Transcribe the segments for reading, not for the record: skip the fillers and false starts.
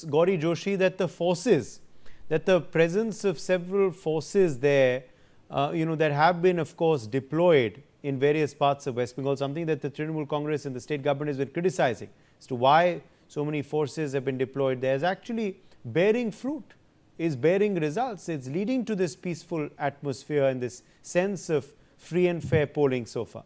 Gauri Joshi, that the presence of several forces there, that have been, of course, deployed in various parts of West Bengal, something that the Trinamool Congress and the state government has been criticizing as to why so many forces have been deployed there, is actually bearing fruit, is bearing results. It's leading to this peaceful atmosphere and this sense of free and fair polling so far.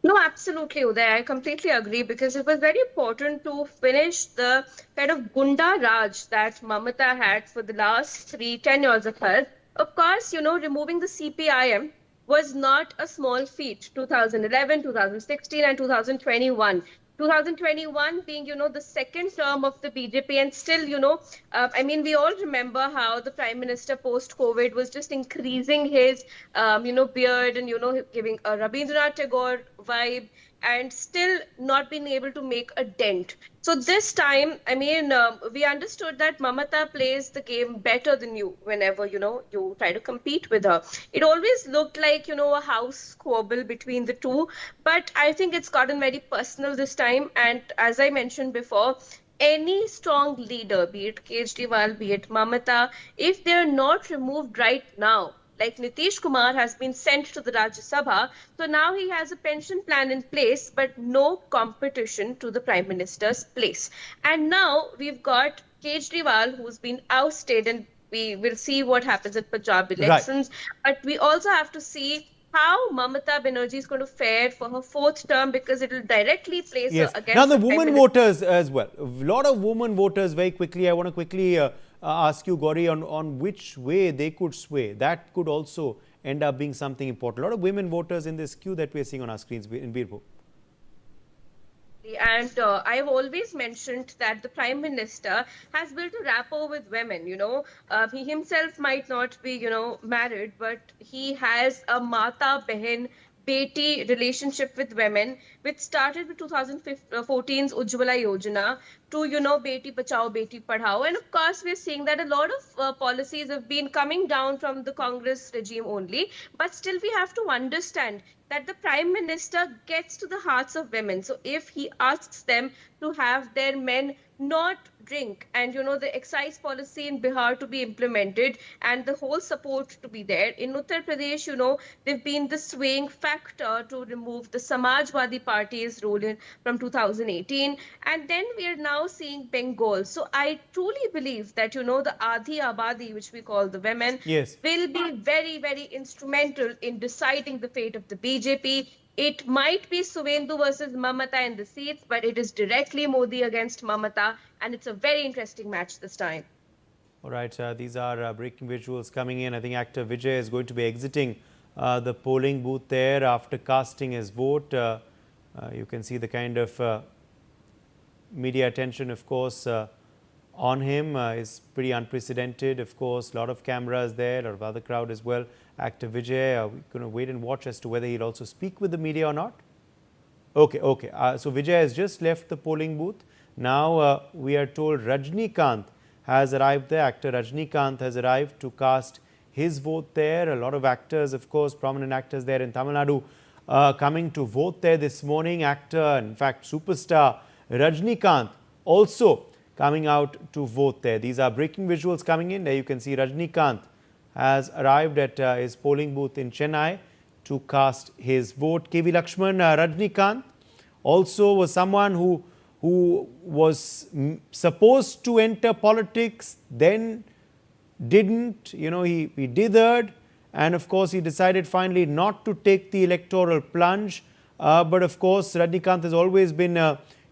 No, absolutely, Uday. I completely agree because it was very important to finish the kind of Gunda Raj that Mamata had for the last 10 years of hers. Of course, removing the CPIM was not a small feat. 2011, 2016, and 2021. 2021 being, the second term of the BJP, and still, I mean, we all remember how the Prime Minister post-COVID was just increasing his, beard and, giving a Rabindranath Tagore vibe and still not being able to make a dent. So this time, I mean, we understood that Mamata plays the game better than you whenever, you try to compete with her. It always looked like, a house squabble between the two, but I think it's gotten very personal this time. And as I mentioned before, any strong leader, be it Kejriwal, be it Mamata, if they're not removed right now, like Nitish Kumar has been sent to the Rajya Sabha, so now he has a pension plan in place, but no competition to the Prime Minister's place. And now we've got Kejriwal, who's been ousted, and we will see what happens at Punjab Right. elections. But we also have to see how Mamata Banerjee is going to fare for her fourth term because it will directly place her Yes. Now against the the Prime women Minister. voters as well. A lot of women voters, very quickly. I want to quickly ask you, Gauri, on which way they could sway. That could also end up being something important. A lot of women voters in this queue that we are seeing on our screens in Birpur. And I've always mentioned that the Prime Minister has built a rapport with women. He himself might not be, married, but he has a Mata Behin Beti relationship with women, which started with 2014's Ujjwala Yojana to, Beti Bachao, Beti Padhao. And of course, we're seeing that a lot of policies have been coming down from the Congress regime only. But still, we have to understand that the Prime Minister gets to the hearts of women. So if he asks them to have their men not drink and the excise policy in Bihar to be implemented and the whole support to be there in Uttar Pradesh, they've been the swaying factor to remove the Samajwadi Party's rule from 2018, and then we are now seeing Bengal. So I truly believe that the Adi Abadi, which we call the women, Yes. will be very, very instrumental in deciding the fate of the BJP. It might be Suvendu versus Mamata in the seats, but it is directly Modi against Mamata, and it's a very interesting match this time. All right, these are breaking visuals coming in. I think actor Vijay is going to be exiting the polling booth there after casting his vote. You can see the kind of media attention, of course, on him is pretty unprecedented. Of course, a lot of cameras there, a lot of other crowd as well. Actor Vijay, we're going to wait and watch as to whether he'll also speak with the media or not. Okay. So Vijay has just left the polling booth. Now we are told Rajnikant has arrived there. Actor Rajnikant has arrived to cast his vote there. A lot of actors, of course, prominent actors there in Tamil Nadu coming to vote there this morning. Actor, in fact, superstar Rajnikant also coming out to vote there. These are breaking visuals coming in. There you can see Rajnikant has arrived at his polling booth in Chennai to cast his vote. KV Lakshman, Rajnikant also was someone who was supposed to enter politics, then didn't, he dithered, and of course he decided finally not to take the electoral plunge. But of course Rajnikant has always been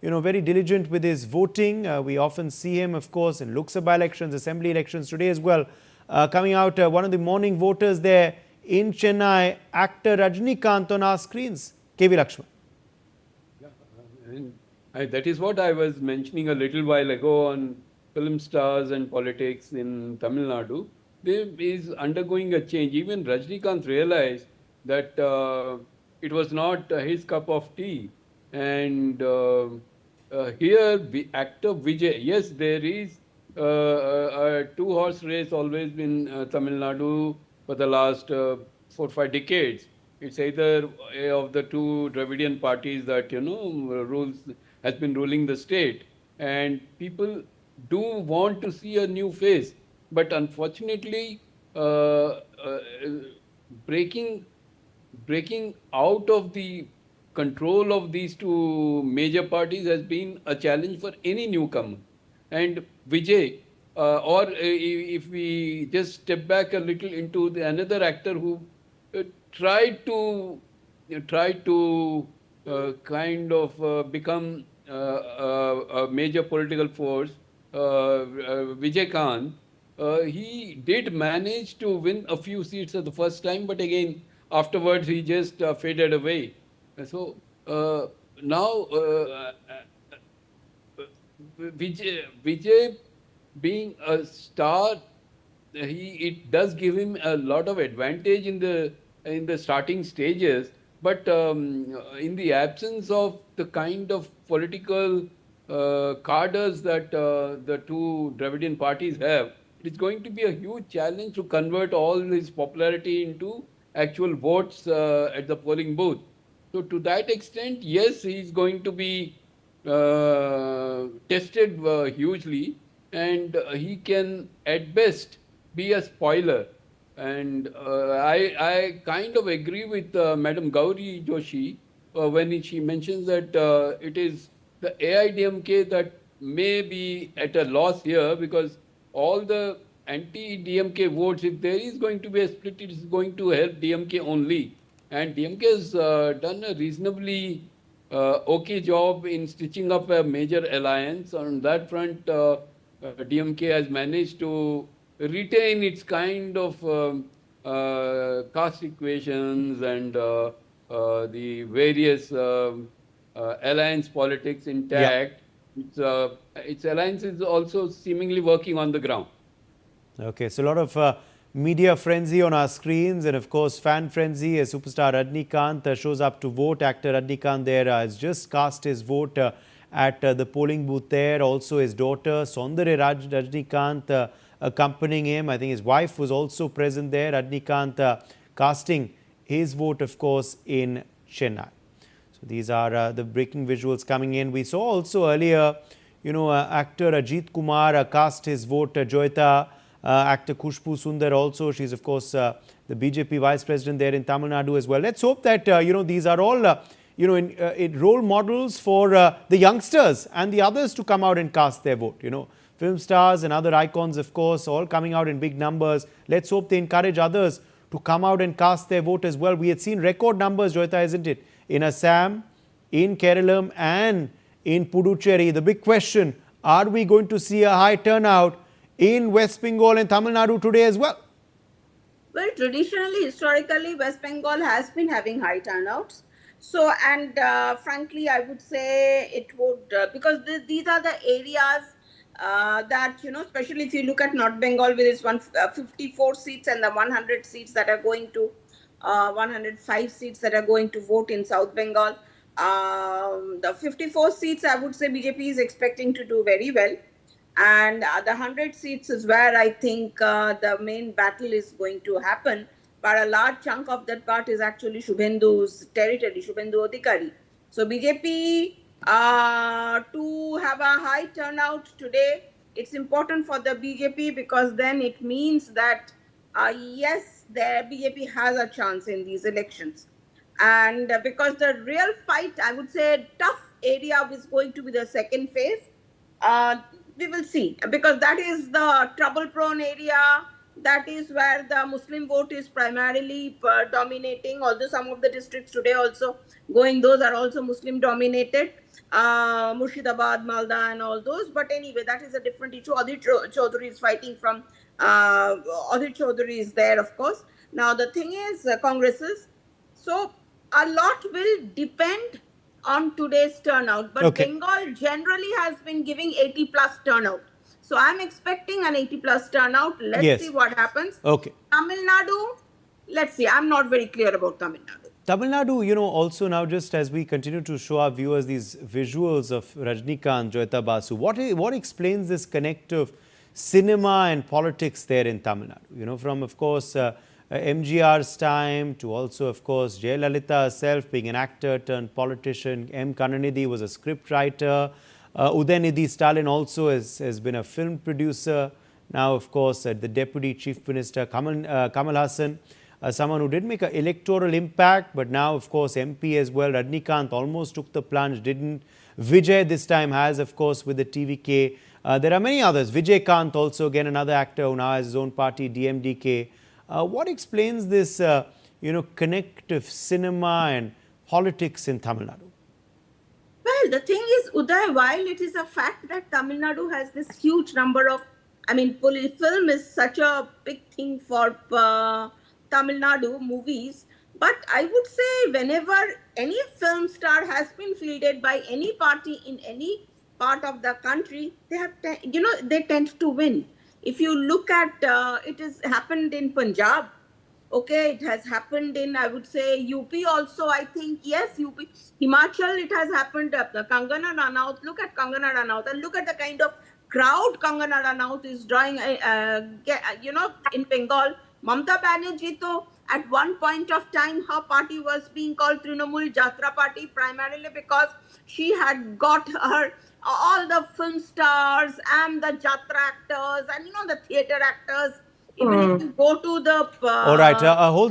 very diligent with his voting. We often see him, of course, in Lok Sabha elections, assembly elections, today as well, coming out one of the morning voters there in Chennai, actor Rajnikant on our screens. KV Lakshman. That is what I was mentioning a little while ago on film stars and politics in Tamil Nadu. There is undergoing a change. Even Rajnikant realized that it was not his cup of tea. And here, actor Vijay, yes, there is a two-horse race always in Tamil Nadu for the last 4-5 decades. It's either of the two Dravidian parties that rules has been ruling the state, and people do want to see a new face. But unfortunately, breaking breaking out of the control of these two major parties has been a challenge for any newcomer. And Vijay, if we just step back a little into another actor who uh, tried to kind of become a major political force, Vijay Khan, he did manage to win a few seats at the first time, but again, afterwards he just faded away. So now Vijay being a star, it does give him a lot of advantage in the starting stages. But in the absence of the kind of political cadres that the two Dravidian parties have, it's going to be a huge challenge to convert all his popularity into actual votes at the polling booth. So to that extent, yes, he's going to be tested hugely, and he can at best be a spoiler. And I kind of agree with Madam Gauri Joshi when she mentions that it is the AIDMK that may be at a loss here, because all the anti-DMK votes, if there is going to be a split, it is going to help DMK only. And DMK has done a reasonably okay job in stitching up a major alliance. On that front, DMK has managed to retain its kind of caste equations and the various alliance politics intact. Its alliance is also seemingly working on the ground. Okay, so a lot of media frenzy on our screens, and of course fan frenzy as superstar Rajnikant shows up to vote. Actor Rajnikant there has just cast his vote at the polling booth there. Also his daughter Saundarya Rajnikant accompanying him. I think his wife was also present there. Rajnikant casting his vote, of course, in Chennai. So these are the breaking visuals coming in. We saw also earlier, actor Ajit Kumar cast his vote. Joyita, actor Khushbu Sundar also. She's, of course, the BJP vice president there in Tamil Nadu as well. Let's hope that, these are all, in role models for the youngsters and the others to come out and cast their vote. Film stars and other icons, of course, all coming out in big numbers. Let's hope they encourage others to come out and cast their vote as well. We had seen record numbers, Joyita, isn't it? In Assam, in Kerala and in Puducherry. The big question, are we going to see a high turnout in West Bengal and Tamil Nadu today as well? Well, traditionally, historically, West Bengal has been having high turnouts. So, and frankly, I would say it would, because these are the areas that, especially if you look at North Bengal with its 54 seats and the 100 seats that are going to, 105 seats that are going to vote in South Bengal. The 54 seats, I would say BJP is expecting to do very well. And the 100 seats is where I think the main battle is going to happen. But a large chunk of that part is actually Shubhendu's territory, Shubhendu Adhikari. So BJP, to have a high turnout today, it's important for the BJP, because then it means that, yes, the BJP has a chance in these elections. And because the real fight, I would say, tough area is going to be the second phase. We will see, because that is the trouble-prone area. That is where the Muslim vote is primarily dominating, although some of the districts today also those are also Muslim dominated, Murshidabad, Malda and all those. But anyway, that is a different issue. Adhir Chaudhary is fighting from, Adhir Chaudhary is there, of course. Now the thing is, Congresses, so a lot will depend on today's turnout. But Bengal generally has been giving 80 plus turnout. So I'm expecting an 80 plus turnout. Let's see what happens. Tamil Nadu, let's see. I'm not very clear about Tamil Nadu. Tamil Nadu, also now, just as we continue to show our viewers these visuals of Rajnikant, Joyita Basu, what explains this connect of cinema and politics there in Tamil Nadu? From, of course, MGR's time to also, of course, Jayalalitha herself being an actor turned politician. M. Karunanidhi was a script writer. Udayanidhi Stalin also has been a film producer. Now, of course, the Deputy Chief Minister Kamal Hassan, someone who did make an electoral impact, but now, of course, MP as well. Rajnikant almost took the plunge, didn't. Vijay this time has, of course, with the TVK. There are many others. Vijay Kant also, again, another actor who now has his own party, DMK. What explains this, connective cinema and politics in Tamil Nadu? Well, the thing is, Uday, while it is a fact that Tamil Nadu has this huge number of, film is such a big thing for Tamil Nadu movies. But I would say whenever any film star has been fielded by any party in any part of the country, they have, they tend to win. If you look at, it has happened in Punjab. Okay, it has happened in, I would say, UP also, I think. Yes, UP. Himachal, it has happened. Kangana Ranaut, look at Kangana Ranaut and look at the kind of crowd Kangana Ranaut is drawing, in Bengal. Mamata Banerjee, though, at one point of time, her party was being called Trinamool Jatra Party, primarily because she had got her all the film stars and the Jatra actors and, the theatre actors. Even if you go to the... All right, hold